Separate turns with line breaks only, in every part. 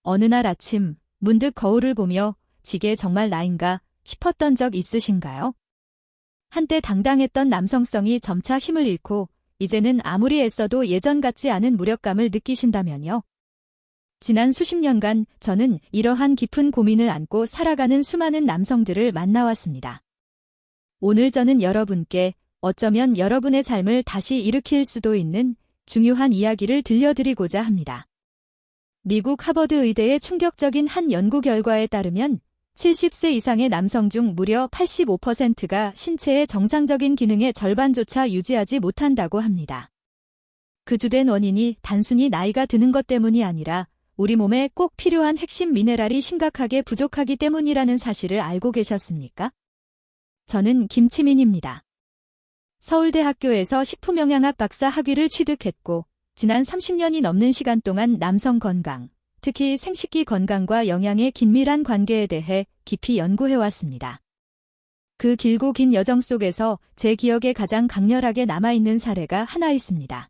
어느 날 아침 문득 거울을 보며 이게 정말 나인가 싶었던 적 있으신가요? 한때 당당했던 남성성이 점차 힘을 잃고 이제는 아무리 애써도 예전 같지 않은 무력감을 느끼신다면요. 지난 수십 년간 저는 이러한 깊은 고민을 안고 살아가는 수많은 남성들을 만나왔습니다. 오늘 저는 여러분께 어쩌면 여러분의 삶을 다시 일으킬 수도 있는 중요한 이야기를 들려드리고자 합니다. 미국 하버드 의대의 충격적인 한 연구 결과에 따르면 70세 이상의 남성 중 무려 85%가 신체의 정상적인 기능의 절반조차 유지하지 못한다고 합니다. 그 주된 원인이 단순히 나이가 드는 것 때문이 아니라 우리 몸에 꼭 필요한 핵심 미네랄이 심각하게 부족하기 때문이라는 사실을 알고 계셨습니까? 저는 김치민입니다. 서울대학교에서 식품영양학 박사 학위를 취득했고 지난 30년이 넘는 시간 동안 남성 건강, 특히 생식기 건강과 영양의 긴밀한 관계에 대해 깊이 연구해왔습니다. 그 길고 긴 여정 속에서 제 기억에 가장 강렬하게 남아있는 사례가 하나 있습니다.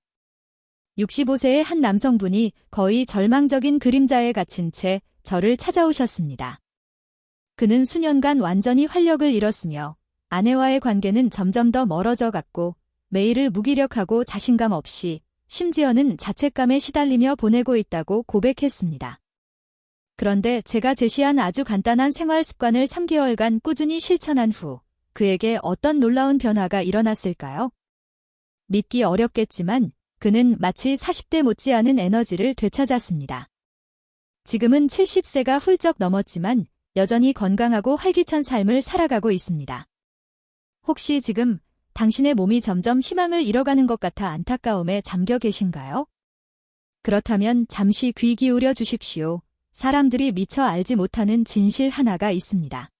65세의 한 남성분이 거의 절망적인 그림자에 갇힌 채 저를 찾아오셨습니다. 그는 수년간 완전히 활력을 잃었으며 아내와의 관계는 점점 더 멀어져 갔고 매일을 무기력하고 자신감 없이 심지어는 자책감에 시달리며 보내고 있다고 고백했습니다. 그런데 제가 제시한 아주 간단한 생활 습관을 3개월간 꾸준히 실천한 후 그에게 어떤 놀라운 변화가 일어났을까요? 믿기 어렵겠지만 그는 마치 40대 못지않은 에너지를 되찾았습니다. 지금은 70세가 훌쩍 넘었지만 여전히 건강하고 활기찬 삶을 살아가고 있습니다. 혹시 지금 당신의 몸이 점점 희망을 잃어가는 것 같아 안타까움에 잠겨 계신가요? 그렇다면 잠시 귀 기울여 주십시오. 사람들이 미처 알지 못하는 진실 하나가 있습니다.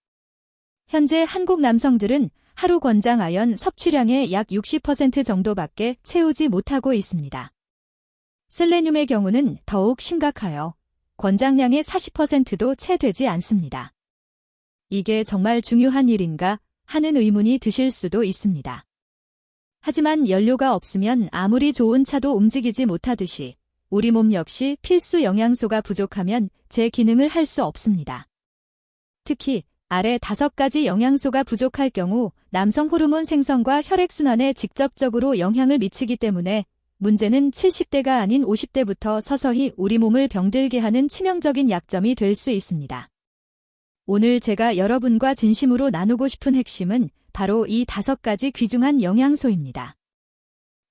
현재 한국 남성들은 하루 권장 아연 섭취량의 약 60% 정도밖에 채우지 못하고 있습니다. 셀레늄의 경우는 더욱 심각하여 권장량의 40%도 채 되지 않습니다. 이게 정말 중요한 일인가 하는 의문이 드실 수도 있습니다. 하지만 연료가 없으면 아무리 좋은 차도 움직이지 못하듯이 우리 몸 역시 필수 영양소가 부족하면 제 기능을 할 수 없습니다. 특히 아래 5가지 영양소가 부족할 경우 남성 호르몬 생성과 혈액순환에 직접적으로 영향을 미치기 때문에 문제는 70대가 아닌 50대부터 서서히 우리 몸을 병들게 하는 치명적인 약점이 될 수 있습니다. 오늘 제가 여러분과 진심으로 나누고 싶은 핵심은 바로 이 5가지 귀중한 영양소입니다.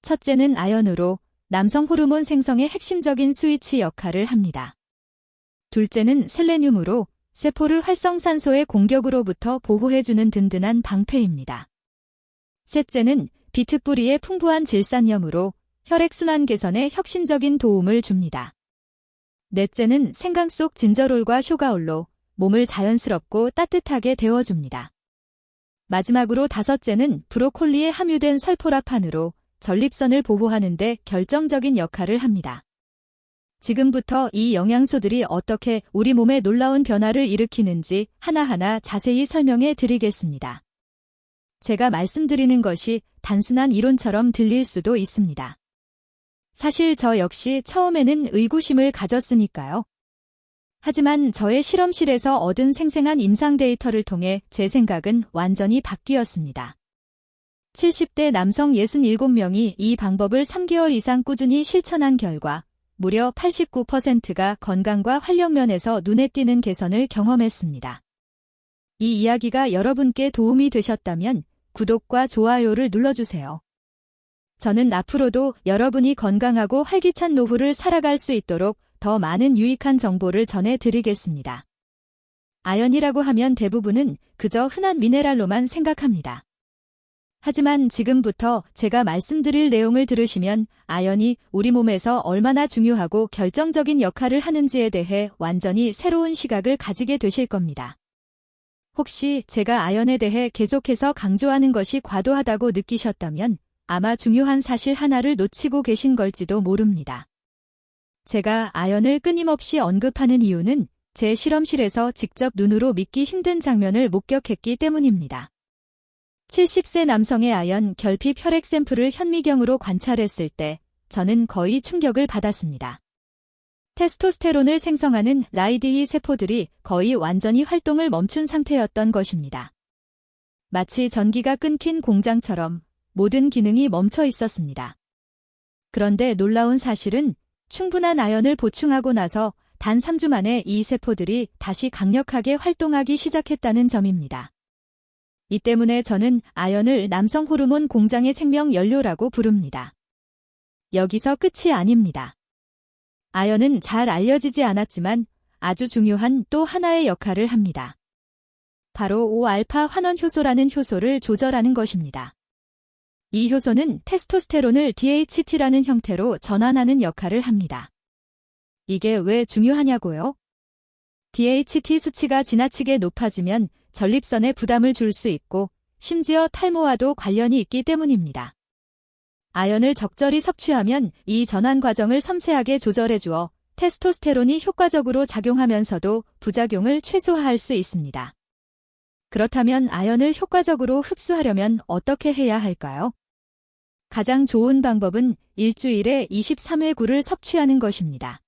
첫째는 아연으로 남성 호르몬 생성의 핵심적인 스위치 역할을 합니다. 둘째는 셀레늄으로 세포를 활성산소의 공격으로부터 보호해주는 든든한 방패입니다. 셋째는 비트 뿌리의 풍부한 질산염으로 혈액순환 개선에 혁신적인 도움을 줍니다. 넷째는 생강 속 진저롤과 쇼가올로 몸을 자연스럽고 따뜻하게 데워줍니다. 마지막으로 5째는 브로콜리에 함유된 설포라판으로 전립선을 보호하는 데 결정적인 역할을 합니다. 지금부터 이 영양소들이 어떻게 우리 몸에 놀라운 변화를 일으키는지 하나하나 자세히 설명해 드리겠습니다. 제가 말씀드리는 것이 단순한 이론처럼 들릴 수도 있습니다. 사실 저 역시 처음에는 의구심을 가졌으니까요. 하지만 저의 실험실에서 얻은 생생한 임상 데이터를 통해 제 생각은 완전히 바뀌었습니다. 70대 남성 67명이 이 방법을 3개월 이상 꾸준히 실천한 결과 무려 89%가 건강과 활력 면에서 눈에 띄는 개선을 경험했습니다. 이 이야기가 여러분께 도움이 되셨다면 구독과 좋아요를 눌러주세요. 저는 앞으로도 여러분이 건강하고 활기찬 노후를 살아갈 수 있도록 더 많은 유익한 정보를 전해드리겠습니다. 아연이라고 하면 대부분은 그저 흔한 미네랄로만 생각합니다. 하지만 지금부터 제가 말씀드릴 내용을 들으시면 아연이 우리 몸에서 얼마나 중요하고 결정적인 역할을 하는지에 대해 완전히 새로운 시각을 가지게 되실 겁니다. 혹시 제가 아연에 대해 계속해서 강조하는 것이 과도하다고 느끼셨다면 아마 중요한 사실 하나를 놓치고 계신 걸지도 모릅니다. 제가 아연을 끊임없이 언급하는 이유는 제 실험실에서 직접 눈으로 믿기 힘든 장면을 목격했기 때문입니다. 70세 남성의 아연 결핍 혈액 샘플을 현미경으로 관찰했을 때 저는 거의 충격을 받았습니다. 테스토스테론을 생성하는 라이디이 세포들이 거의 완전히 활동을 멈춘 상태였던 것입니다. 마치 전기가 끊긴 공장처럼 모든 기능이 멈춰 있었습니다. 그런데 놀라운 사실은 충분한 아연을 보충하고 나서 단 3주 만에 이 세포들이 다시 강력하게 활동하기 시작했다는 점입니다. 이 때문에 저는 아연을 남성 호르몬 공장의 생명 연료라고 부릅니다. 여기서 끝이 아닙니다. 아연은 잘 알려지지 않았지만 아주 중요한 또 하나의 역할을 합니다. 바로 5알파 환원 효소라는 효소를 조절하는 것입니다. 이 효소는 테스토스테론을 DHT라는 형태로 전환하는 역할을 합니다. 이게 왜 중요하냐고요? DHT 수치가 지나치게 높아지면 전립선에 부담을 줄 수 있고 심지어 탈모와도 관련이 있기 때문입니다. 아연을 적절히 섭취하면 이 전환 과정을 섬세하게 조절해 주어 테스토스테론이 효과적으로 작용하면서도 부작용을 최소화할 수 있습니다. 그렇다면 아연을 효과적으로 흡수하려면 어떻게 해야 할까요? 가장 좋은 방법은 일주일에 23회 굴을 섭취하는 것입니다.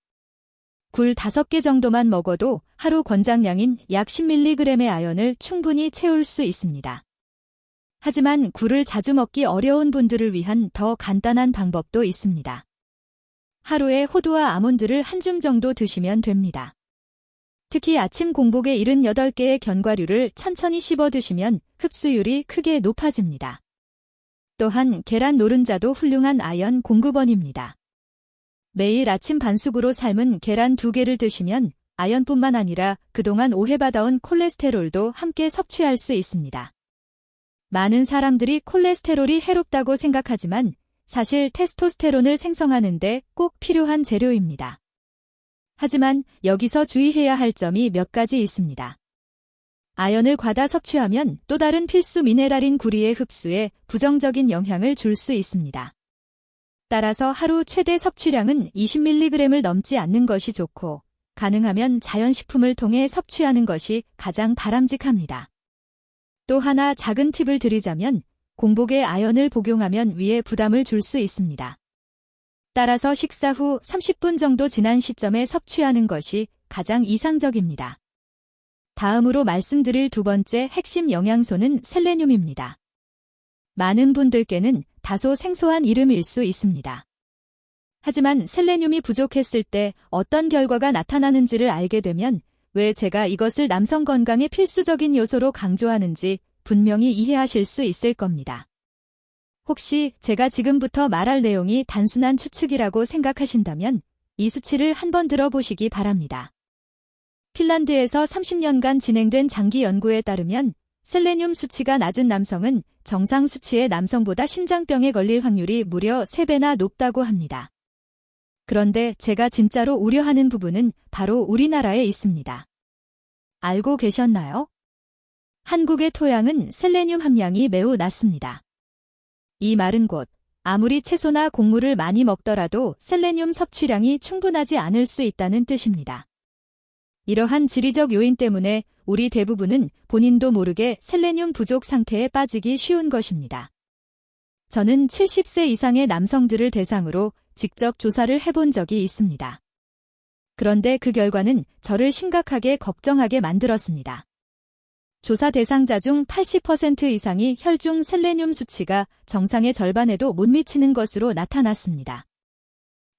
굴 5개 정도만 먹어도 하루 권장량인 약 10mg의 아연을 충분히 채울 수 있습니다. 하지만 굴을 자주 먹기 어려운 분들을 위한 더 간단한 방법도 있습니다. 하루에 호두와 아몬드를 한 줌 정도 드시면 됩니다. 특히 아침 공복에 78개의 견과류를 천천히 씹어 드시면 흡수율이 크게 높아집니다. 또한 계란 노른자도 훌륭한 아연 공급원입니다. 매일 아침 반숙으로 삶은 계란 2개를 드시면 아연뿐만 아니라 그동안 오해받아온 콜레스테롤도 함께 섭취할 수 있습니다. 많은 사람들이 콜레스테롤이 해롭다고 생각하지만 사실 테스토스테론을 생성하는데 꼭 필요한 재료입니다. 하지만 여기서 주의해야 할 점이 몇 가지 있습니다. 아연을 과다 섭취하면 또 다른 필수 미네랄인 구리의 흡수에 부정적인 영향을 줄 수 있습니다. 따라서 하루 최대 섭취량은 20mg을 넘지 않는 것이 좋고 가능하면 자연식품을 통해 섭취하는 것이 가장 바람직합니다. 또 하나 작은 팁을 드리자면 공복에 아연을 복용하면 위에 부담을 줄 수 있습니다. 따라서 식사 후 30분 정도 지난 시점에 섭취하는 것이 가장 이상적입니다. 다음으로 말씀드릴 두 번째 핵심 영양소는 셀레늄입니다. 많은 분들께는 다소 생소한 이름일 수 있습니다. 하지만 셀레늄이 부족했을 때 어떤 결과가 나타나는지를 알게 되면 왜 제가 이것을 남성 건강의 필수적인 요소로 강조하는지 분명히 이해하실 수 있을 겁니다. 혹시 제가 지금부터 말할 내용이 단순한 추측이라고 생각하신다면 이 수치를 한번 들어보시기 바랍니다. 핀란드에서 30년간 진행된 장기 연구에 따르면 셀레늄 수치가 낮은 남성은 정상 수치의 남성보다 심장병에 걸릴 확률이 무려 3배나 높다고 합니다. 그런데 제가 진짜로 우려하는 부분은 바로 우리나라에 있습니다. 알고 계셨나요? 한국의 토양은 셀레늄 함량이 매우 낮습니다. 이 말은 곧 아무리 채소나 곡물을 많이 먹더라도 셀레늄 섭취량이 충분하지 않을 수 있다는 뜻입니다. 이러한 지리적 요인 때문에 우리 대부분은 본인도 모르게 셀레늄 부족 상태에 빠지기 쉬운 것입니다. 저는 70세 이상의 남성들을 대상으로 직접 조사를 해본 적이 있습니다. 그런데 그 결과는 저를 심각하게 걱정하게 만들었습니다. 조사 대상자 중 80% 이상이 혈중 셀레늄 수치가 정상의 절반에도 못 미치는 것으로 나타났습니다.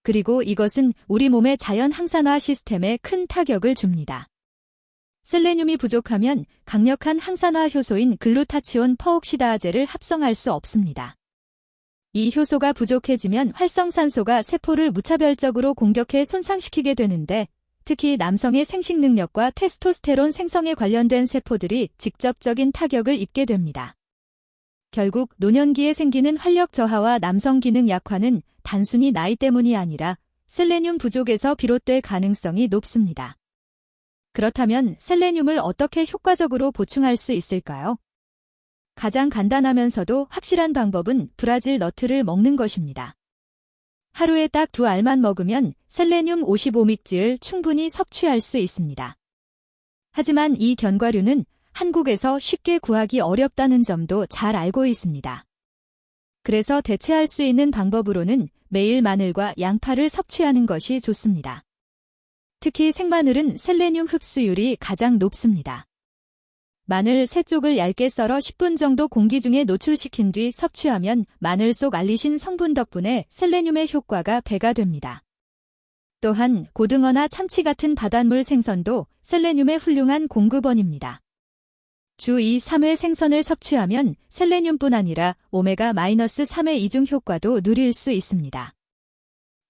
그리고 이것은 우리 몸의 자연 항산화 시스템에 큰 타격을 줍니다. 셀레늄이 부족하면 강력한 항산화 효소인 글루타치온 퍼옥시다아제를 합성할 수 없습니다. 이 효소가 부족해지면 활성산소가 세포를 무차별적으로 공격해 손상시키게 되는데 특히 남성의 생식 능력과 테스토스테론 생성에 관련된 세포들이 직접적인 타격을 입게 됩니다. 결국 노년기에 생기는 활력 저하와 남성 기능 약화는 단순히 나이 때문이 아니라 셀레늄 부족에서 비롯될 가능성이 높습니다. 그렇다면 셀레늄을 어떻게 효과적으로 보충할 수 있을까요? 가장 간단하면서도 확실한 방법은 브라질 너트를 먹는 것입니다. 하루에 딱 2알만 먹으면 셀레늄 55mg를 충분히 섭취할 수 있습니다. 하지만 이 견과류는 한국에서 쉽게 구하기 어렵다는 점도 잘 알고 있습니다. 그래서 대체할 수 있는 방법으로는 매일 마늘과 양파를 섭취하는 것이 좋습니다. 특히 생마늘은 셀레늄 흡수율이 가장 높습니다. 마늘 3쪽을 얇게 썰어 10분 정도 공기 중에 노출시킨 뒤 섭취하면 마늘 속 알리신 성분 덕분에 셀레늄의 효과가 배가 됩니다. 또한 고등어나 참치 같은 바닷물 생선도 셀레늄의 훌륭한 공급원입니다. 주 2, 3회 생선을 섭취하면 셀레늄뿐 아니라 오메가-3의 이중 효과도 누릴 수 있습니다.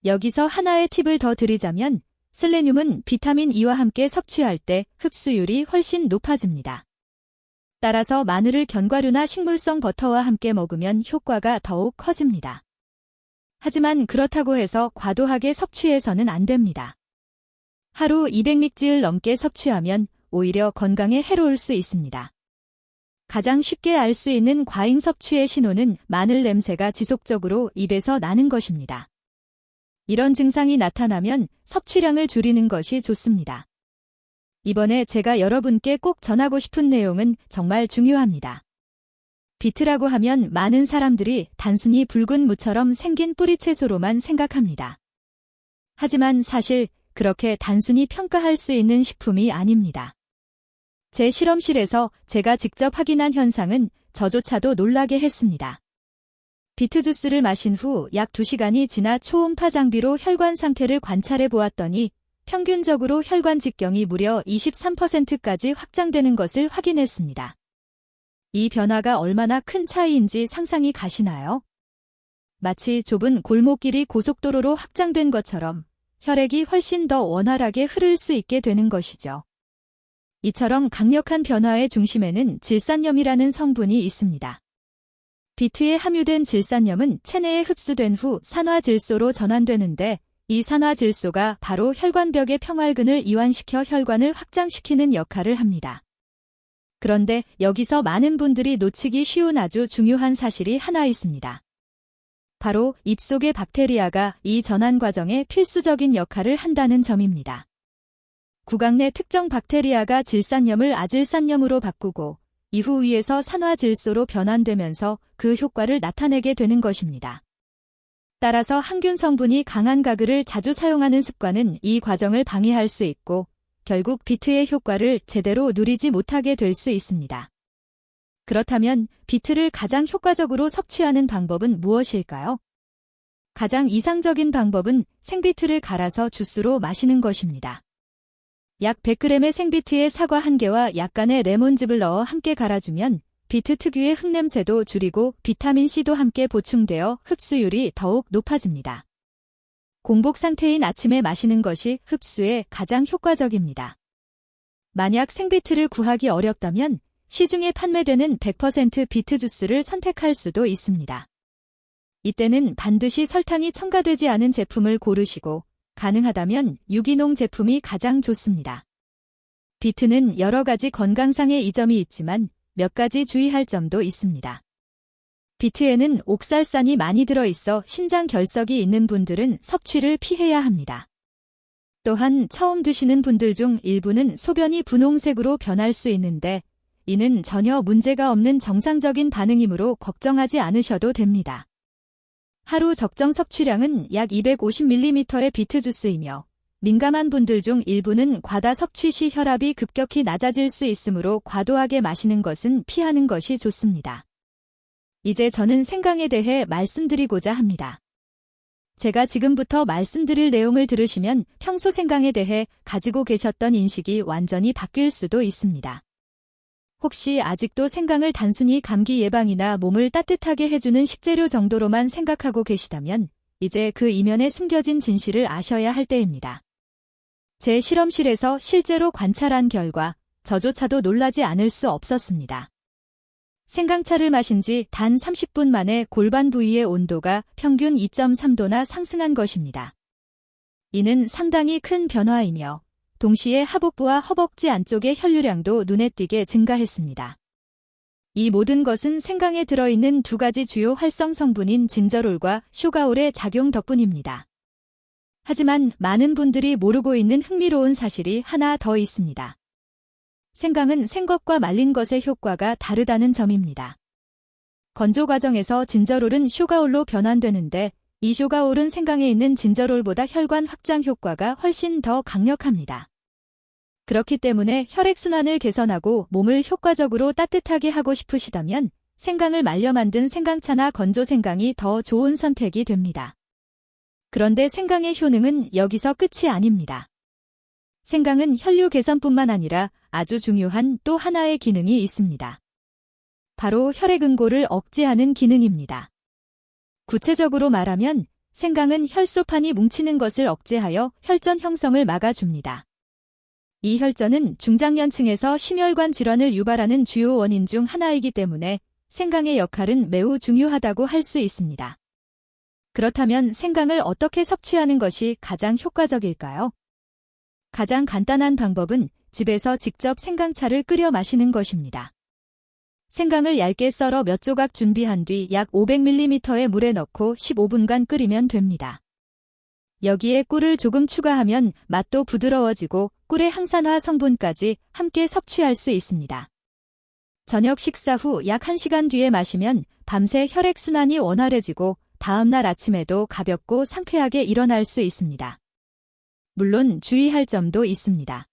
여기서 하나의 팁을 더 드리자면 셀레늄은 비타민 E와 함께 섭취할 때 흡수율이 훨씬 높아집니다. 따라서 마늘을 견과류나 식물성 버터와 함께 먹으면 효과가 더욱 커집니다. 하지만 그렇다고 해서 과도하게 섭취해서는 안 됩니다. 하루 200mg을 넘게 섭취하면 오히려 건강에 해로울 수 있습니다. 가장 쉽게 알 수 있는 과잉 섭취의 신호는 마늘 냄새가 지속적으로 입에서 나는 것입니다. 이런 증상이 나타나면 섭취량을 줄이는 것이 좋습니다. 이번에 제가 여러분께 꼭 전하고 싶은 내용은 정말 중요합니다. 비트라고 하면 많은 사람들이 단순히 붉은 무처럼 생긴 뿌리채소로만 생각합니다. 하지만 사실 그렇게 단순히 평가할 수 있는 식품이 아닙니다. 제 실험실에서 제가 직접 확인한 현상은 저조차도 놀라게 했습니다. 비트 주스를 마신 후 약 2시간이 지나 초음파 장비로 혈관 상태를 관찰해 보았더니 평균적으로 혈관 직경이 무려 23%까지 확장되는 것을 확인했습니다. 이 변화가 얼마나 큰 차이인지 상상이 가시나요? 마치 좁은 골목길이 고속도로로 확장된 것처럼 혈액이 훨씬 더 원활하게 흐를 수 있게 되는 것이죠. 이처럼 강력한 변화의 중심에는 질산염이라는 성분이 있습니다. 비트에 함유된 질산염은 체내에 흡수된 후 산화질소로 전환되는데 이 산화질소가 바로 혈관벽의 평활근을 이완시켜 혈관을 확장시키는 역할을 합니다. 그런데 여기서 많은 분들이 놓치기 쉬운 아주 중요한 사실이 하나 있습니다. 바로 입속의 박테리아가 이 전환 과정에 필수적인 역할을 한다는 점입니다. 구강 내 특정 박테리아가 질산염을 아질산염으로 바꾸고 이후 위에서 산화질소로 변환되면서 그 효과를 나타내게 되는 것입니다. 따라서 항균 성분이 강한 가글을 자주 사용하는 습관은 이 과정을 방해할 수 있고 결국 비트의 효과를 제대로 누리지 못하게 될 수 있습니다. 그렇다면 비트를 가장 효과적으로 섭취하는 방법은 무엇일까요? 가장 이상적인 방법은 생비트를 갈아서 주스로 마시는 것입니다. 약 100g의 생비트에 사과 1개와 약간의 레몬즙을 넣어 함께 갈아주면 비트 특유의 흙냄새도 줄이고 비타민C도 함께 보충되어 흡수율이 더욱 높아집니다. 공복 상태인 아침에 마시는 것이 흡수에 가장 효과적입니다. 만약 생비트를 구하기 어렵다면 시중에 판매되는 100% 비트 주스를 선택할 수도 있습니다. 이때는 반드시 설탕이 첨가되지 않은 제품을 고르시고 가능하다면 유기농 제품이 가장 좋습니다. 비트는 여러 가지 건강상의 이점이 있지만 몇 가지 주의할 점도 있습니다. 비트에는 옥살산이 많이 들어있어 신장 결석이 있는 분들은 섭취를 피해야 합니다. 또한 처음 드시는 분들 중 일부는 소변이 분홍색으로 변할 수 있는데 이는 전혀 문제가 없는 정상적인 반응이므로 걱정하지 않으셔도 됩니다. 하루 적정 섭취량은 약 250ml의 비트 주스이며 민감한 분들 중 일부는 과다 섭취 시 혈압이 급격히 낮아질 수 있으므로 과도하게 마시는 것은 피하는 것이 좋습니다. 이제 저는 생강에 대해 말씀드리고자 합니다. 제가 지금부터 말씀드릴 내용을 들으시면 평소 생강에 대해 가지고 계셨던 인식이 완전히 바뀔 수도 있습니다. 혹시 아직도 생강을 단순히 감기 예방이나 몸을 따뜻하게 해주는 식재료 정도로만 생각하고 계시다면 이제 그 이면에 숨겨진 진실을 아셔야 할 때입니다. 제 실험실에서 실제로 관찰한 결과 저조차도 놀라지 않을 수 없었습니다. 생강차를 마신 지 단 30분 만에 골반 부위의 온도가 평균 2.3도나 상승한 것입니다. 이는 상당히 큰 변화이며 동시에 하복부와 허벅지 안쪽의 혈류량도 눈에 띄게 증가했습니다. 이 모든 것은 생강에 들어있는 두 가지 주요 활성 성분인 진저롤과 슈가올의 작용 덕분입니다. 하지만 많은 분들이 모르고 있는 흥미로운 사실이 하나 더 있습니다. 생강은 생것과 말린 것의 효과가 다르다는 점입니다. 건조 과정에서 진저롤은 슈가올로 변환되는데 이쇼가 오른 생강에 있는 진저롤보다 혈관 확장 효과가 훨씬 더 강력합니다. 그렇기 때문에 혈액순환을 개선하고 몸을 효과적으로 따뜻하게 하고 싶으시다면 생강을 말려 만든 생강차나 건조 생강이 더 좋은 선택이 됩니다. 그런데 생강의 효능은 여기서 끝이 아닙니다. 생강은 혈류 개선뿐만 아니라 아주 중요한 또 하나의 기능이 있습니다. 바로 혈액응고를 억제하는 기능입니다. 구체적으로 말하면 생강은 혈소판이 뭉치는 것을 억제하여 혈전 형성을 막아줍니다. 이 혈전은 중장년층에서 심혈관 질환을 유발하는 주요 원인 중 하나이기 때문에 생강의 역할은 매우 중요하다고 할 수 있습니다. 그렇다면 생강을 어떻게 섭취하는 것이 가장 효과적일까요? 가장 간단한 방법은 집에서 직접 생강차를 끓여 마시는 것입니다. 생강을 얇게 썰어 몇 조각 준비한 뒤 약 500ml의 물에 넣고 15분간 끓이면 됩니다. 여기에 꿀을 조금 추가하면 맛도 부드러워지고 꿀의 항산화 성분까지 함께 섭취할 수 있습니다. 저녁 식사 후 약 1시간 뒤에 마시면 밤새 혈액순환이 원활해지고 다음날 아침에도 가볍고 상쾌하게 일어날 수 있습니다. 물론 주의할 점도 있습니다.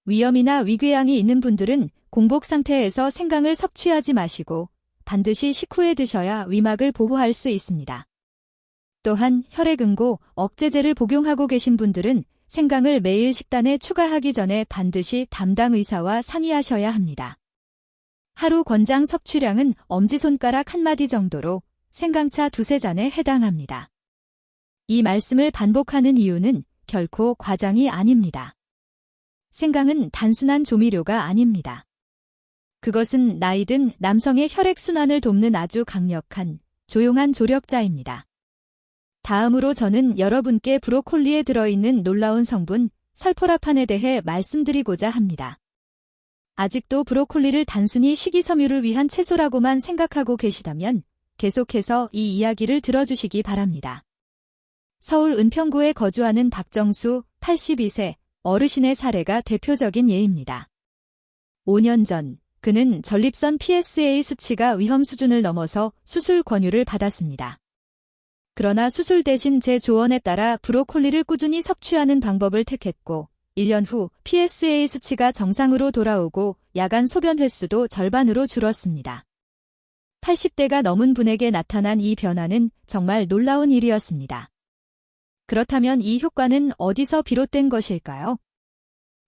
위염이나 위궤양이 있는 분들은 공복 상태에서 생강을 섭취하지 마시고 반드시 식후에 드셔야 위막을 보호할 수 있습니다. 또한 혈액응고, 억제제를 복용하고 계신 분들은 생강을 매일 식단에 추가하기 전에 반드시 담당 의사와 상의하셔야 합니다. 하루 권장 섭취량은 엄지손가락 한마디 정도로 생강차 2~3잔에 해당합니다. 이 말씀을 반복하는 이유는 결코 과장이 아닙니다. 생강은 단순한 조미료가 아닙니다. 그것은 나이든 남성의 혈액순환을 돕는 아주 강력한, 조용한 조력자입니다. 다음으로 저는 여러분께 브로콜리에 들어있는 놀라운 성분, 설포라판에 대해 말씀드리고자 합니다. 아직도 브로콜리를 단순히 식이섬유를 위한 채소라고만 생각하고 계시다면 계속해서 이 이야기를 들어주시기 바랍니다. 서울 은평구에 거주하는 박정수 82세 어르신의 사례가 대표적인 예입니다. 5년 전 그는 전립선 PSA 수치가 위험 수준을 넘어서 수술 권유를 받았습니다. 그러나 수술 대신 제 조언에 따라 브로콜리를 꾸준히 섭취하는 방법을 택했고 1년 후 PSA 수치가 정상으로 돌아오고 야간 소변 횟수도 절반으로 줄었습니다. 80대가 넘은 분에게 나타난 이 변화는 정말 놀라운 일이었습니다. 그렇다면 이 효과는 어디서 비롯된 것일까요?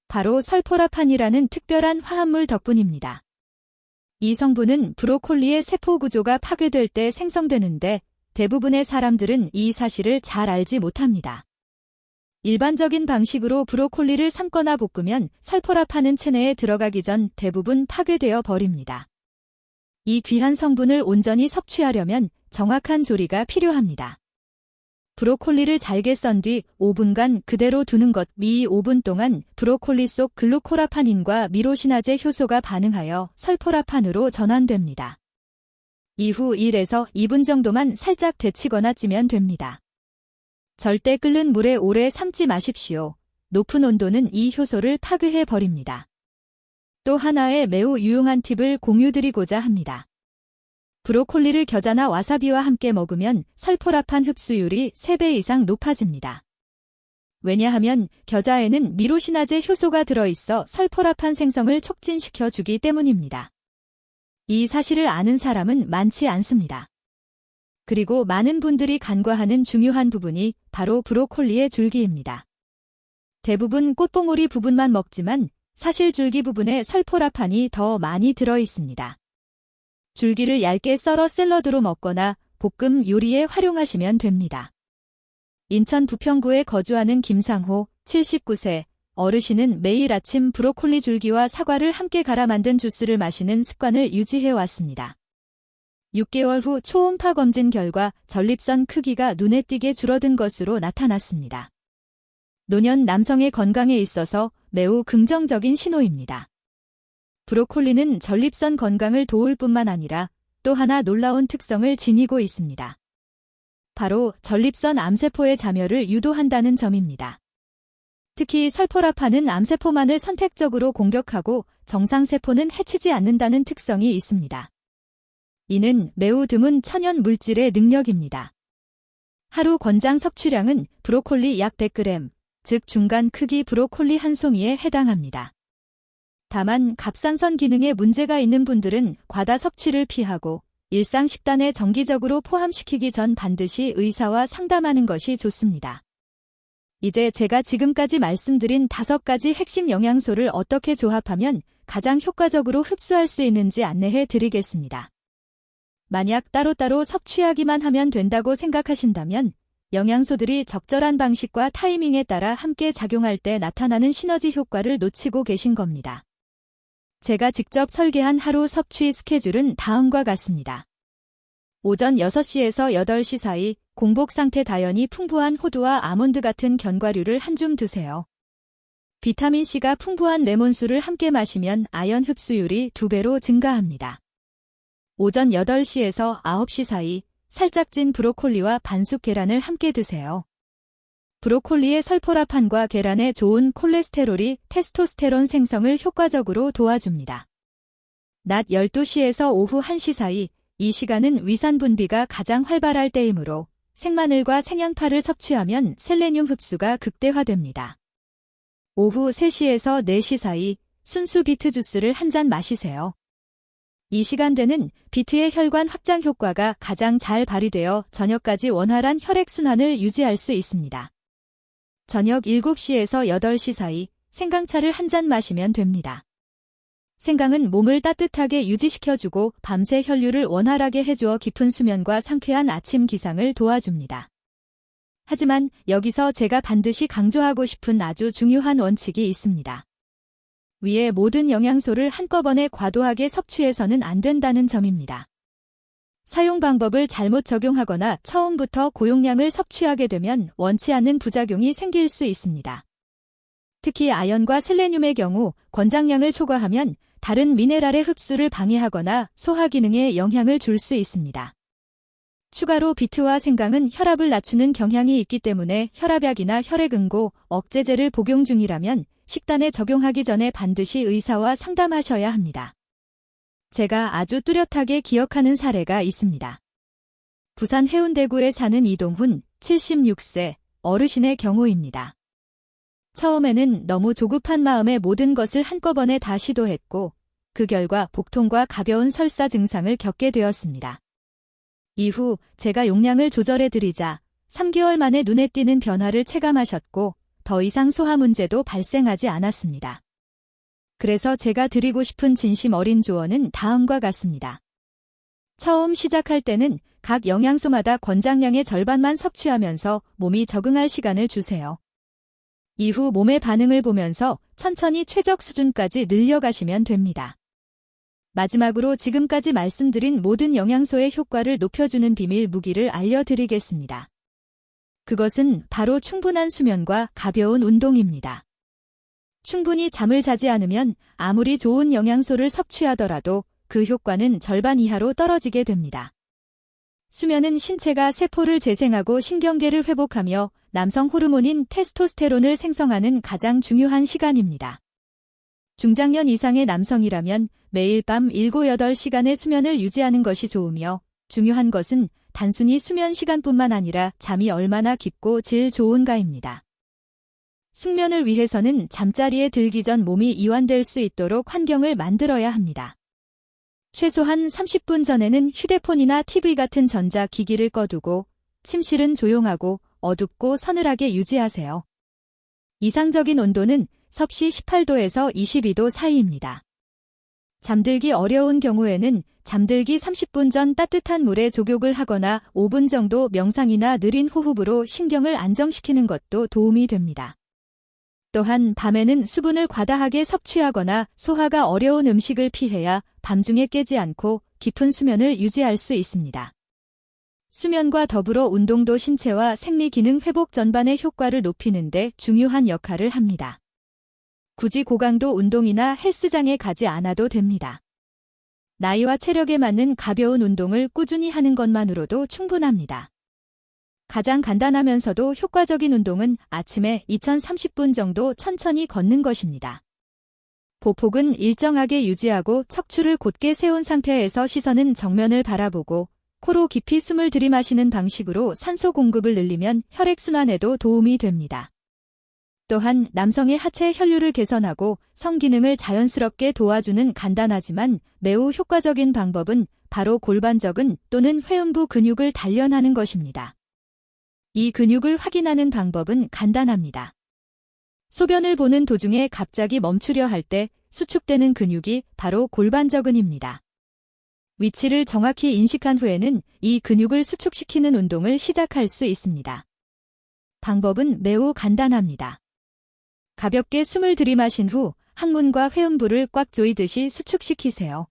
바로 설포라판이라는 특별한 화합물 덕분입니다. 이 성분은 브로콜리의 세포 구조가 파괴될 때 생성되는데 대부분의 사람들은 이 사실을 잘 알지 못합니다. 일반적인 방식으로 브로콜리를 삶거나 볶으면 설포라판은 체내에 들어가기 전 대부분 파괴되어 버립니다. 이 귀한 성분을 온전히 섭취하려면 정확한 조리가 필요합니다. 브로콜리를 잘게 썬 뒤 5분간 그대로 두는 것. 이 5분 동안 브로콜리 속 글루코라파닌과 미로시나제 효소가 반응하여 설포라판으로 전환됩니다. 이후 1에서 2분 정도만 살짝 데치거나 찌면 됩니다. 절대 끓는 물에 오래 삶지 마십시오. 높은 온도는 이 효소를 파괴해 버립니다. 또 하나의 매우 유용한 팁을 공유드리고자 합니다. 브로콜리를 겨자나 와사비와 함께 먹으면 설포라판 흡수율이 3배 이상 높아집니다. 왜냐하면 겨자에는 미로시나제 효소가 들어있어 설포라판 생성을 촉진시켜 주기 때문입니다. 이 사실을 아는 사람은 많지 않습니다. 그리고 많은 분들이 간과하는 중요한 부분이 바로 브로콜리의 줄기입니다. 대부분 꽃봉오리 부분만 먹지만 사실 줄기 부분에 설포라판이 더 많이 들어있습니다. 줄기를 얇게 썰어 샐러드로 먹거나 볶음 요리에 활용하시면 됩니다. 인천 부평구에 거주하는 김상호 79세 어르신은 매일 아침 브로콜리 줄기와 사과를 함께 갈아 만든 주스를 마시는 습관을 유지해 왔습니다. 6개월 후 초음파 검진 결과 전립선 크기가 눈에 띄게 줄어든 것으로 나타났습니다. 노년 남성의 건강에 있어서 매우 긍정적인 신호입니다. 브로콜리는 전립선 건강을 도울 뿐만 아니라 또 하나 놀라운 특성을 지니고 있습니다. 바로 전립선 암세포의 자멸을 유도한다는 점입니다. 특히 설포라판은 암세포만을 선택적으로 공격하고 정상세포는 해치지 않는다는 특성이 있습니다. 이는 매우 드문 천연 물질의 능력입니다. 하루 권장 섭취량은 브로콜리 약 100g, 즉 중간 크기 브로콜리 한 송이에 해당합니다. 다만 갑상선 기능에 문제가 있는 분들은 과다 섭취를 피하고 일상 식단에 정기적으로 포함시키기 전 반드시 의사와 상담하는 것이 좋습니다. 이제 제가 지금까지 말씀드린 5가지 핵심 영양소를 어떻게 조합하면 가장 효과적으로 흡수할 수 있는지 안내해 드리겠습니다. 만약 따로따로 섭취하기만 하면 된다고 생각하신다면 영양소들이 적절한 방식과 타이밍에 따라 함께 작용할 때 나타나는 시너지 효과를 놓치고 계신 겁니다. 제가 직접 설계한 하루 섭취 스케줄은 다음과 같습니다. 오전 6시에서 8시 사이 공복 상태 다연이 풍부한 호두와 아몬드 같은 견과류를 한 줌 드세요. 비타민C가 풍부한 레몬수를 함께 마시면 아연 흡수율이 2배로 증가합니다. 오전 8시에서 9시 사이 살짝 찐 브로콜리와 반숙 계란을 함께 드세요. 브로콜리의 설포라판과 계란에 좋은 콜레스테롤이 테스토스테론 생성을 효과적으로 도와줍니다. 낮 12시에서 오후 1시 사이 이 시간은 위산 분비가 가장 활발할 때이므로 생마늘과 생양파를 섭취하면 셀레늄 흡수가 극대화됩니다. 오후 3시에서 4시 사이 순수 비트 주스를 한 잔 마시세요. 이 시간대는 비트의 혈관 확장 효과가 가장 잘 발휘되어 저녁까지 원활한 혈액순환을 유지할 수 있습니다. 저녁 7시에서 8시 사이 생강차를 한 잔 마시면 됩니다. 생강은 몸을 따뜻하게 유지시켜주고 밤새 혈류를 원활하게 해주어 깊은 수면과 상쾌한 아침 기상을 도와줍니다. 하지만 여기서 제가 반드시 강조하고 싶은 아주 중요한 원칙이 있습니다. 위의 모든 영양소를 한꺼번에 과도하게 섭취해서는 안 된다는 점입니다. 사용 방법을 잘못 적용하거나 처음부터 고용량을 섭취하게 되면 원치 않는 부작용이 생길 수 있습니다. 특히 아연과 셀레늄의 경우 권장량을 초과하면 다른 미네랄의 흡수를 방해하거나 소화 기능에 영향을 줄 수 있습니다. 추가로 비트와 생강은 혈압을 낮추는 경향이 있기 때문에 혈압약이나 혈액응고, 억제제를 복용 중이라면 식단에 적용하기 전에 반드시 의사와 상담하셔야 합니다. 제가 아주 뚜렷하게 기억하는 사례가 있습니다. 부산 해운대구에 사는 이동훈, 76세, 어르신의 경우입니다. 처음에는 너무 조급한 마음에 모든 것을 한꺼번에 다 시도했고, 그 결과 복통과 가벼운 설사 증상을 겪게 되었습니다. 이후 제가 용량을 조절해드리자 3개월 만에 눈에 띄는 변화를 체감하셨고, 더 이상 소화 문제도 발생하지 않았습니다. 그래서 제가 드리고 싶은 진심 어린 조언은 다음과 같습니다. 처음 시작할 때는 각 영양소마다 권장량의 절반만 섭취하면서 몸이 적응할 시간을 주세요. 이후 몸의 반응을 보면서 천천히 최적 수준까지 늘려가시면 됩니다. 마지막으로 지금까지 말씀드린 모든 영양소의 효과를 높여주는 비밀 무기를 알려드리겠습니다. 그것은 바로 충분한 수면과 가벼운 운동입니다. 충분히 잠을 자지 않으면 아무리 좋은 영양소를 섭취하더라도 그 효과는 절반 이하로 떨어지게 됩니다. 수면은 신체가 세포를 재생하고 신경계를 회복하며 남성 호르몬인 테스토스테론을 생성하는 가장 중요한 시간입니다. 중장년 이상의 남성이라면 매일 밤 7, 8시간의 수면을 유지하는 것이 좋으며, 중요한 것은 단순히 수면 시간뿐만 아니라 잠이 얼마나 깊고 질 좋은가입니다. 숙면을 위해서는 잠자리에 들기 전 몸이 이완될 수 있도록 환경을 만들어야 합니다. 최소한 30분 전에는 휴대폰이나 TV 같은 전자기기를 꺼두고 침실은 조용하고 어둡고 서늘하게 유지하세요. 이상적인 온도는 섭씨 18도에서 22도 사이입니다. 잠들기 어려운 경우에는 잠들기 30분 전 따뜻한 물에 족욕을 하거나 5분 정도 명상이나 느린 호흡으로 신경을 안정시키는 것도 도움이 됩니다. 또한 밤에는 수분을 과다하게 섭취하거나 소화가 어려운 음식을 피해야 밤중에 깨지 않고 깊은 수면을 유지할 수 있습니다. 수면과 더불어 운동도 신체와 생리 기능 회복 전반의 효과를 높이는 데 중요한 역할을 합니다. 굳이 고강도 운동이나 헬스장에 가지 않아도 됩니다. 나이와 체력에 맞는 가벼운 운동을 꾸준히 하는 것만으로도 충분합니다. 가장 간단하면서도 효과적인 운동은 아침에 2030분 정도 천천히 걷는 것입니다. 보폭은 일정하게 유지하고 척추를 곧게 세운 상태에서 시선은 정면을 바라보고 코로 깊이 숨을 들이마시는 방식으로 산소 공급을 늘리면 혈액순환에도 도움이 됩니다. 또한 남성의 하체 혈류를 개선하고 성기능을 자연스럽게 도와주는 간단하지만 매우 효과적인 방법은 바로 골반적은 또는 회음부 근육을 단련하는 것입니다. 이 근육을 확인하는 방법은 간단합니다. 소변을 보는 도중에 갑자기 멈추려 할 때 수축되는 근육이 바로 골반저근입니다. 위치를 정확히 인식한 후에는 이 근육을 수축시키는 운동을 시작할 수 있습니다. 방법은 매우 간단합니다. 가볍게 숨을 들이마신 후 항문과 회음부를 꽉 조이듯이 수축시키세요.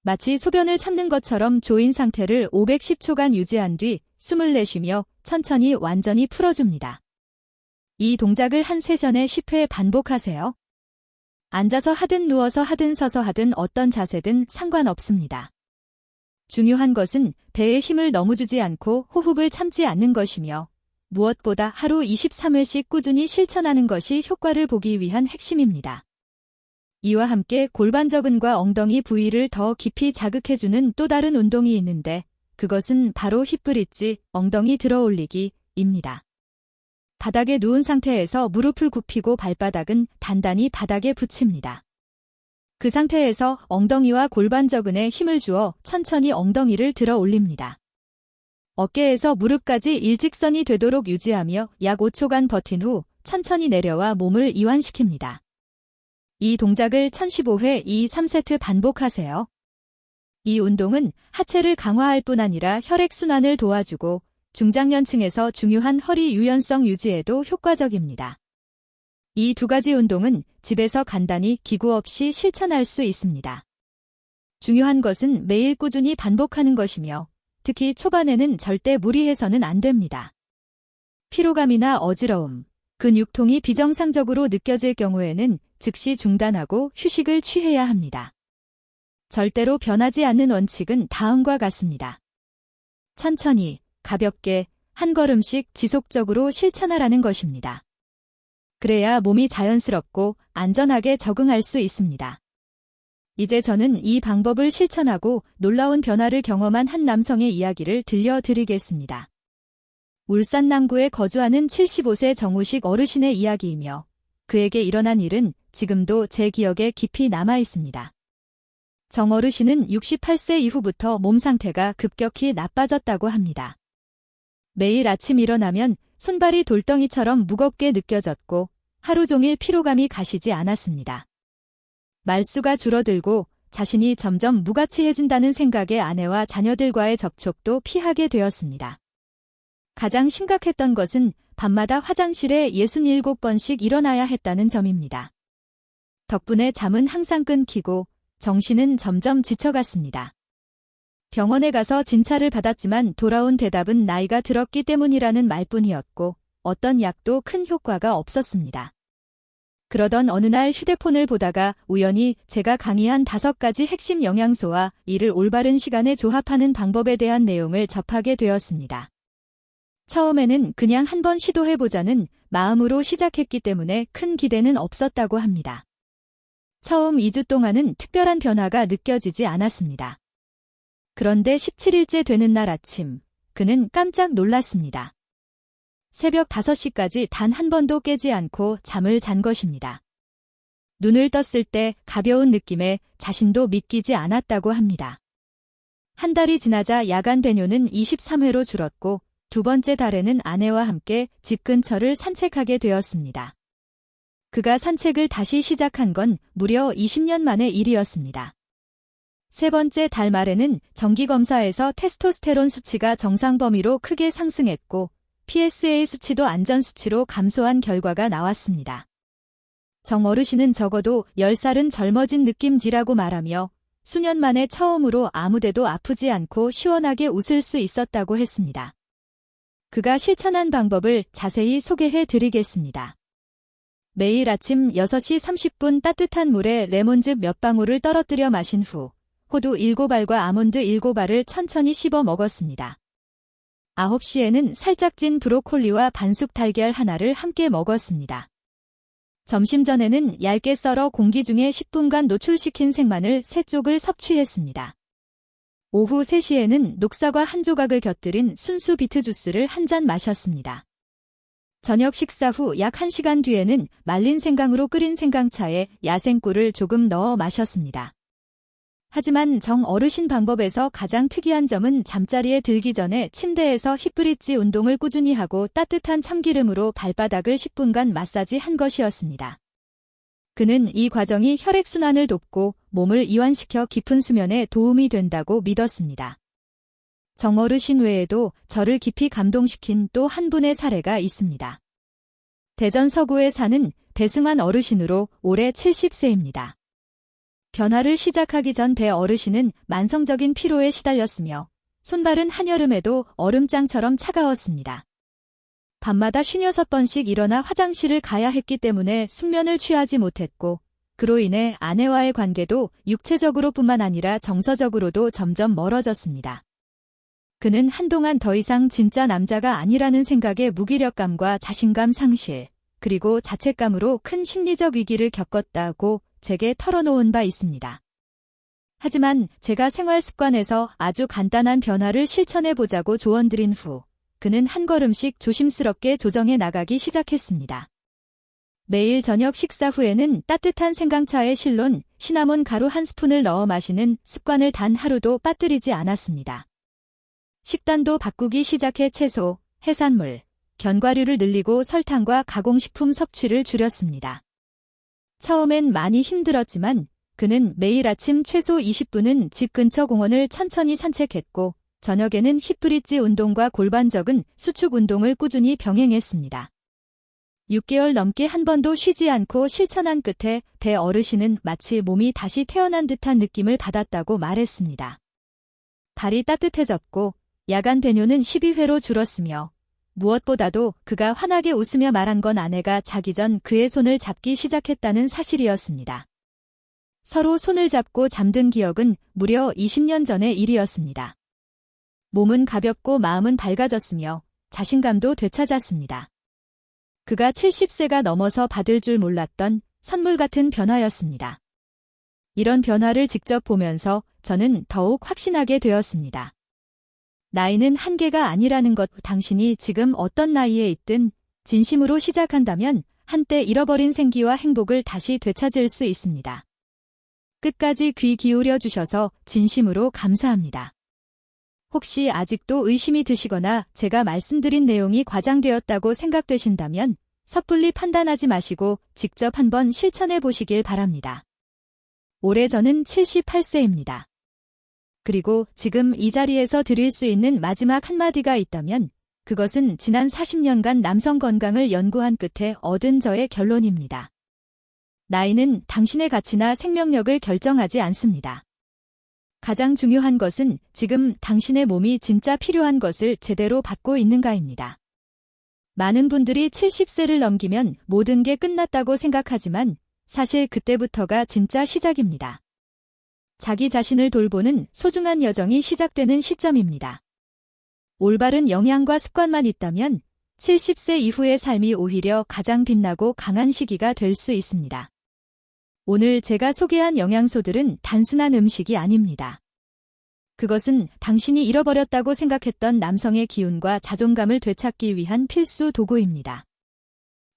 마치 소변을 참는 것처럼 조인 상태를 510초간 유지한 뒤 숨을 내쉬며 천천히 완전히 풀어줍니다. 이 동작을 한 세션에 10회 반복하세요. 앉아서 하든 누워서 하든 서서 하든 어떤 자세든 상관없습니다. 중요한 것은 배에 힘을 너무 주지 않고 호흡을 참지 않는 것이며 무엇보다 하루 23회씩 꾸준히 실천하는 것이 효과를 보기 위한 핵심입니다. 이와 함께 골반저근과 엉덩이 부위를 더 깊이 자극해주는 또 다른 운동이 있는데 그것은 바로 힙브릿지, 엉덩이 들어올리기입니다. 바닥에 누운 상태에서 무릎을 굽히고 발바닥은 단단히 바닥에 붙입니다. 그 상태에서 엉덩이와 골반저근에 힘을 주어 천천히 엉덩이를 들어 올립니다. 어깨에서 무릎까지 일직선이 되도록 유지하며 약 5초간 버틴 후 천천히 내려와 몸을 이완시킵니다. 이 동작을 1015회 3세트 반복하세요. 이 운동은 하체를 강화할 뿐 아니라 혈액순환을 도와주고 중장년층에서 중요한 허리 유연성 유지에도 효과적입니다. 이 두 가지 운동은 집에서 간단히 기구 없이 실천할 수 있습니다. 중요한 것은 매일 꾸준히 반복하는 것이며 특히 초반에는 절대 무리해서는 안 됩니다. 피로감이나 어지러움, 근육통이 비정상적으로 느껴질 경우에는 즉시 중단하고 휴식을 취해야 합니다. 절대로 변하지 않는 원칙은 다음과 같습니다. 천천히, 가볍게, 한 걸음씩 지속적으로 실천하라는 것입니다. 그래야 몸이 자연스럽고 안전하게 적응할 수 있습니다. 이제 저는 이 방법을 실천하고 놀라운 변화를 경험한 한 남성의 이야기를 들려드리겠습니다. 울산 남구에 거주하는 75세 정우식 어르신의 이야기이며 그에게 일어난 일은 지금도 제 기억에 깊이 남아 있습니다. 정 어르신은 68세 이후부터 몸 상태가 급격히 나빠졌다고 합니다. 매일 아침 일어나면 손발이 돌덩이처럼 무겁게 느껴졌고 하루 종일 피로감이 가시지 않았습니다. 말수가 줄어들고 자신이 점점 무가치해진다는 생각에 아내와 자녀들과의 접촉도 피하게 되었습니다. 가장 심각했던 것은 밤마다 화장실에 67번씩 일어나야 했다는 점입니다. 덕분에 잠은 항상 끊기고 정신은 점점 지쳐갔습니다. 병원에 가서 진찰을 받았지만 돌아온 대답은 나이가 들었기 때문이라는 말뿐이었고 어떤 약도 큰 효과가 없었습니다. 그러던 어느 날 휴대폰을 보다가 우연히 제가 강의한 5가지 핵심 영양소와 이를 올바른 시간에 조합하는 방법에 대한 내용을 접하게 되었습니다. 처음에는 그냥 한번 시도해보자는 마음으로 시작했기 때문에 큰 기대는 없었다고 합니다. 처음 2주 동안은 특별한 변화가 느껴지지 않았습니다. 그런데 17일째 되는 날 아침, 그는 깜짝 놀랐습니다. 새벽 5시까지 단 한 번도 깨지 않고 잠을 잔 것입니다. 눈을 떴을 때 가벼운 느낌에 자신도 믿기지 않았다고 합니다. 한 달이 지나자 야간 배뇨는 23회로 줄었고 두 번째 달에는 아내와 함께 집 근처를 산책하게 되었습니다. 그가 산책을 다시 시작한 건 무려 20년 만의 일이었습니다. 세 번째 달 말에는 정기검사에서 테스토스테론 수치가 정상 범위로 크게 상승했고 PSA 수치도 안전 수치로 감소한 결과가 나왔습니다. 정 어르신은 적어도 10살은 젊어진 느낌이라고 말하며 수년 만에 처음으로 아무데도 아프지 않고 시원하게 웃을 수 있었다고 했습니다. 그가 실천한 방법을 자세히 소개해 드리겠습니다. 매일 아침 6시 30분 따뜻한 물에 레몬즙 몇 방울을 떨어뜨려 마신 후 호두 7알과 아몬드 7알을 천천히 씹어 먹었습니다. 9시에는 살짝 찐 브로콜리와 반숙 달걀 하나를 함께 먹었습니다. 점심 전에는 얇게 썰어 공기 중에 10분간 노출시킨 생마늘 3쪽을 섭취했습니다. 오후 3시에는 녹사과 한 조각을 곁들인 순수 비트 주스를 한 잔 마셨습니다. 저녁 식사 후 약 1시간 뒤에는 말린 생강으로 끓인 생강차에 야생꿀을 조금 넣어 마셨습니다. 하지만 정 어르신 방법에서 가장 특이한 점은 잠자리에 들기 전에 침대에서 힙브릿지 운동을 꾸준히 하고 따뜻한 참기름으로 발바닥을 10분간 마사지한 것이었습니다. 그는 이 과정이 혈액순환을 돕고 몸을 이완시켜 깊은 수면에 도움이 된다고 믿었습니다. 정 어르신 외에도 저를 깊이 감동시킨 또 한 분의 사례가 있습니다. 대전 서구에 사는 배승환 어르신으로 올해 70세입니다. 변화를 시작하기 전 배 어르신은 만성적인 피로에 시달렸으며 손발은 한여름에도 얼음장처럼 차가웠습니다. 밤마다 56번씩 일어나 화장실을 가야 했기 때문에 숙면을 취하지 못했고 그로 인해 아내와의 관계도 육체적으로뿐만 아니라 정서적으로도 점점 멀어졌습니다. 그는 한동안 더 이상 진짜 남자가 아니라는 생각에 무기력감과 자신감 상실, 그리고 자책감으로 큰 심리적 위기를 겪었다고 제게 털어놓은 바 있습니다. 하지만 제가 생활 습관에서 아주 간단한 변화를 실천해보자고 조언드린 후 그는 한 걸음씩 조심스럽게 조정해 나가기 시작했습니다. 매일 저녁 식사 후에는 따뜻한 생강차에 실론, 시나몬 가루 한 스푼을 넣어 마시는 습관을 단 하루도 빠뜨리지 않았습니다. 식단도 바꾸기 시작해 채소, 해산물, 견과류를 늘리고 설탕과 가공식품 섭취를 줄였습니다. 처음엔 많이 힘들었지만 그는 매일 아침 최소 20분은 집 근처 공원을 천천히 산책했고 저녁에는 힙브릿지 운동과 골반적인 수축 운동을 꾸준히 병행했습니다. 6개월 넘게 한 번도 쉬지 않고 실천한 끝에 배 어르신은 마치 몸이 다시 태어난 듯한 느낌을 받았다고 말했습니다. 발이 따뜻해졌고 야간 배뇨는 12회로 줄었으며 무엇보다도 그가 환하게 웃으며 말한 건 아내가 자기 전 그의 손을 잡기 시작했다는 사실이었습니다. 서로 손을 잡고 잠든 기억은 무려 20년 전의 일이었습니다. 몸은 가볍고 마음은 밝아졌으며 자신감도 되찾았습니다. 그가 70세가 넘어서 받을 줄 몰랐던 선물 같은 변화였습니다. 이런 변화를 직접 보면서 저는 더욱 확신하게 되었습니다. 나이는 한계가 아니라는 것, 당신이 지금 어떤 나이에 있든 진심으로 시작한다면 한때 잃어버린 생기와 행복을 다시 되찾을 수 있습니다. 끝까지 귀 기울여 주셔서 진심으로 감사합니다. 혹시 아직도 의심이 드시거나 제가 말씀드린 내용이 과장되었다고 생각되신다면 섣불리 판단하지 마시고 직접 한번 실천해 보시길 바랍니다. 올해 저는 78세입니다. 그리고 지금 이 자리에서 드릴 수 있는 마지막 한마디가 있다면 그것은 지난 40년간 남성 건강을 연구한 끝에 얻은 저의 결론입니다. 나이는 당신의 가치나 생명력을 결정하지 않습니다. 가장 중요한 것은 지금 당신의 몸이 진짜 필요한 것을 제대로 받고 있는가입니다. 많은 분들이 70세를 넘기면 모든 게 끝났다고 생각하지만 사실 그때부터가 진짜 시작입니다. 자기 자신을 돌보는 소중한 여정이 시작되는 시점입니다. 올바른 영양과 습관만 있다면 70세 이후의 삶이 오히려 가장 빛나고 강한 시기가 될 수 있습니다. 오늘 제가 소개한 영양소들은 단순한 음식이 아닙니다. 그것은 당신이 잃어버렸다고 생각했던 남성의 기운과 자존감을 되찾기 위한 필수 도구입니다.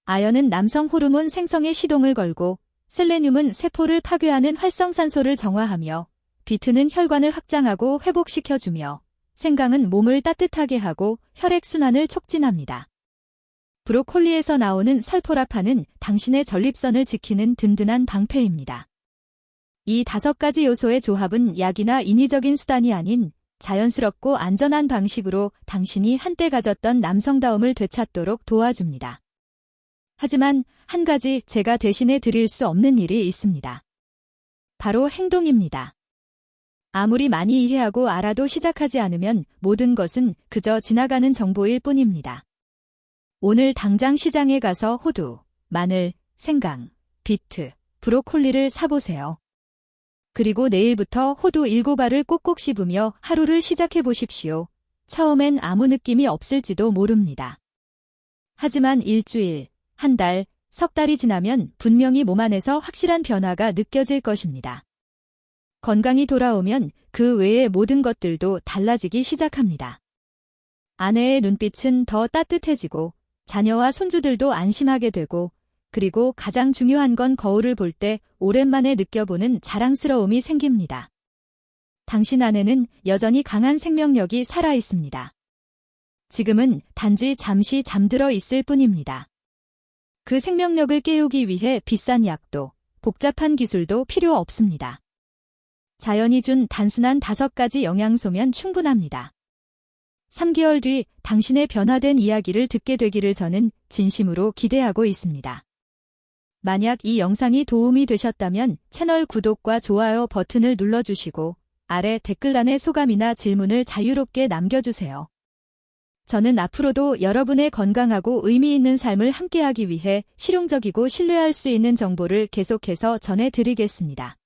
아연은 남성 호르몬 생성에 시동을 걸고 셀레늄은 세포를 파괴하는 활성산소를 정화하며 비트는 혈관을 확장하고 회복시켜주며 생강은 몸을 따뜻하게 하고 혈액순환을 촉진합니다. 브로콜리에서 나오는 설포라판은 당신의 전립선을 지키는 든든한 방패입니다. 이 5가지 요소의 조합은 약이나 인위적인 수단이 아닌 자연스럽고 안전한 방식으로 당신이 한때 가졌던 남성다움을 되찾도록 도와줍니다. 하지만 한 가지 제가 대신해 드릴 수 없는 일이 있습니다. 바로 행동입니다. 아무리 많이 이해하고 알아도 시작하지 않으면 모든 것은 그저 지나가는 정보일 뿐입니다. 오늘 당장 시장에 가서 호두, 마늘, 생강, 비트, 브로콜리를 사보세요. 그리고 내일부터 호두 7알을 꼭꼭 씹으며 하루를 시작해 보십시오. 처음엔 아무 느낌이 없을지도 모릅니다. 하지만 일주일, 한 달, 석 달이 지나면 분명히 몸 안에서 확실한 변화가 느껴질 것입니다. 건강이 돌아오면 그 외의 모든 것들도 달라지기 시작합니다. 아내의 눈빛은 더 따뜻해지고 자녀와 손주들도 안심하게 되고 그리고 가장 중요한 건 거울을 볼 때 오랜만에 느껴보는 자랑스러움이 생깁니다. 당신 안에는 여전히 강한 생명력이 살아 있습니다. 지금은 단지 잠시 잠들어 있을 뿐입니다. 그 생명력을 깨우기 위해 비싼 약도, 복잡한 기술도 필요 없습니다. 자연이 준 단순한 5가지 영양소면 충분합니다. 3개월 뒤 당신의 변화된 이야기를 듣게 되기를 저는 진심으로 기대하고 있습니다. 만약 이 영상이 도움이 되셨다면 채널 구독과 좋아요 버튼을 눌러주시고 아래 댓글란에 소감이나 질문을 자유롭게 남겨주세요. 저는 앞으로도 여러분의 건강하고 의미 있는 삶을 함께하기 위해 실용적이고 신뢰할 수 있는 정보를 계속해서 전해드리겠습니다.